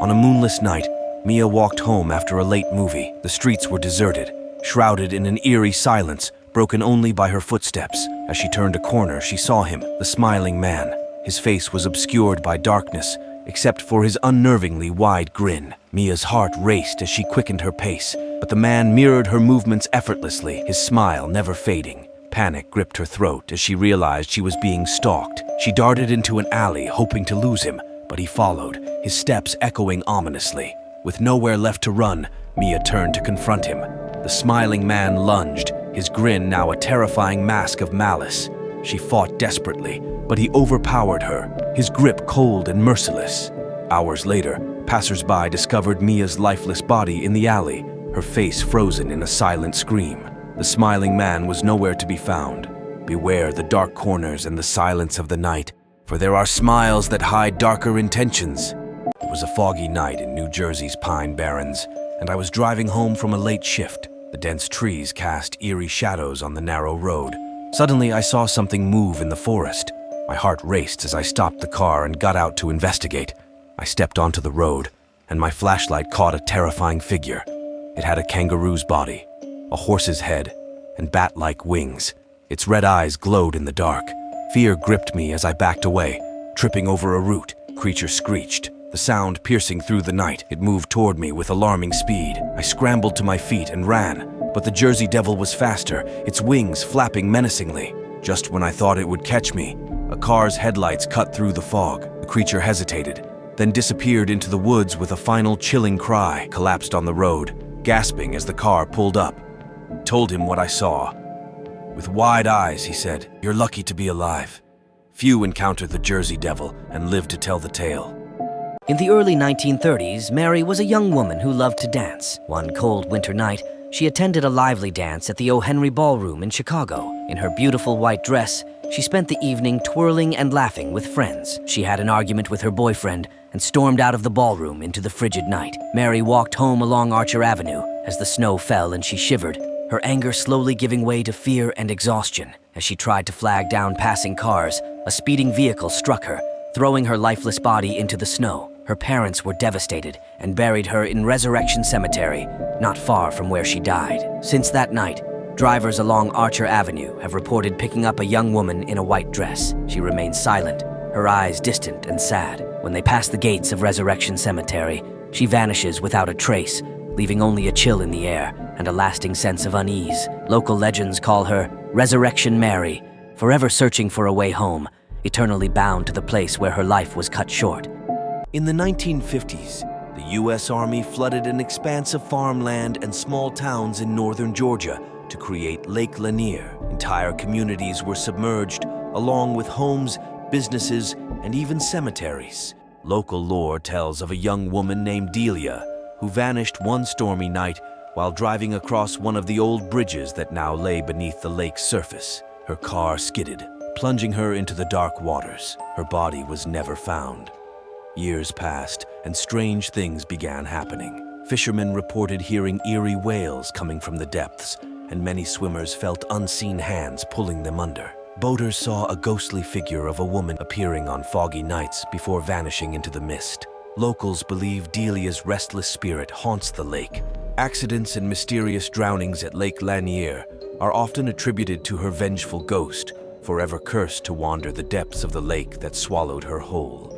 On a moonless night, Mia walked home after a late movie. The streets were deserted, shrouded in an eerie silence, broken only by her footsteps. As she turned a corner, she saw him, the smiling man. His face was obscured by darkness, except for his unnervingly wide grin. Mia's heart raced as she quickened her pace, but the man mirrored her movements effortlessly, his smile never fading. Panic gripped her throat as she realized she was being stalked. She darted into an alley, hoping to lose him, but he followed, his steps echoing ominously. With nowhere left to run, Mia turned to confront him. The smiling man lunged, his grin now a terrifying mask of malice. She fought desperately, but he overpowered her, his grip cold and merciless. Hours later, passers-by discovered Mia's lifeless body in the alley, her face frozen in a silent scream. The smiling man was nowhere to be found. Beware the dark corners and the silence of the night, for there are smiles that hide darker intentions. It was a foggy night in New Jersey's Pine Barrens, and I was driving home from a late shift. The dense trees cast eerie shadows on the narrow road. Suddenly, I saw something move in the forest. My heart raced as I stopped the car and got out to investigate. I stepped onto the road, and my flashlight caught a terrifying figure. It had a kangaroo's body, a horse's head, and bat-like wings. Its red eyes glowed in the dark. Fear gripped me as I backed away, tripping over a root. Creature screeched, the sound piercing through the night. It moved toward me with alarming speed. I scrambled to my feet and ran, but the Jersey Devil was faster, its wings flapping menacingly. Just when I thought it would catch me, a car's headlights cut through the fog. The creature hesitated, then disappeared into the woods with a final chilling cry, collapsed on the road, gasping as the car pulled up. Told him what I saw. With wide eyes, he said, "You're lucky to be alive." Few encounter the Jersey Devil and live to tell the tale. In the early 1930s, Mary was a young woman who loved to dance. One cold winter night, she attended a lively dance at the O. Henry Ballroom in Chicago. In her beautiful white dress, she spent the evening twirling and laughing with friends. She had an argument with her boyfriend and stormed out of the ballroom into the frigid night. Mary walked home along Archer Avenue as the snow fell and she shivered, her anger slowly giving way to fear and exhaustion. As she tried to flag down passing cars, a speeding vehicle struck her, throwing her lifeless body into the snow. Her parents were devastated and buried her in Resurrection Cemetery, not far from where she died. Since that night, drivers along Archer Avenue have reported picking up a young woman in a white dress. She remains silent, her eyes distant and sad. When they pass the gates of Resurrection Cemetery, she vanishes without a trace, leaving only a chill in the air and a lasting sense of unease. Local legends call her Resurrection Mary, forever searching for a way home, eternally bound to the place where her life was cut short. In the 1950s, the U.S. Army flooded an expanse of farmland and small towns in northern Georgia to create Lake Lanier. Entire communities were submerged, along with homes, businesses, and even cemeteries. Local lore tells of a young woman named Delia, who vanished one stormy night while driving across one of the old bridges that now lay beneath the lake's surface. Her car skidded, plunging her into the dark waters. Her body was never found. Years passed, and strange things began happening. Fishermen reported hearing eerie wails coming from the depths, and many swimmers felt unseen hands pulling them under. Boaters saw a ghostly figure of a woman appearing on foggy nights before vanishing into the mist. Locals believe Delia's restless spirit haunts the lake. Accidents and mysterious drownings at Lake Lanier are often attributed to her vengeful ghost, forever cursed to wander the depths of the lake that swallowed her whole.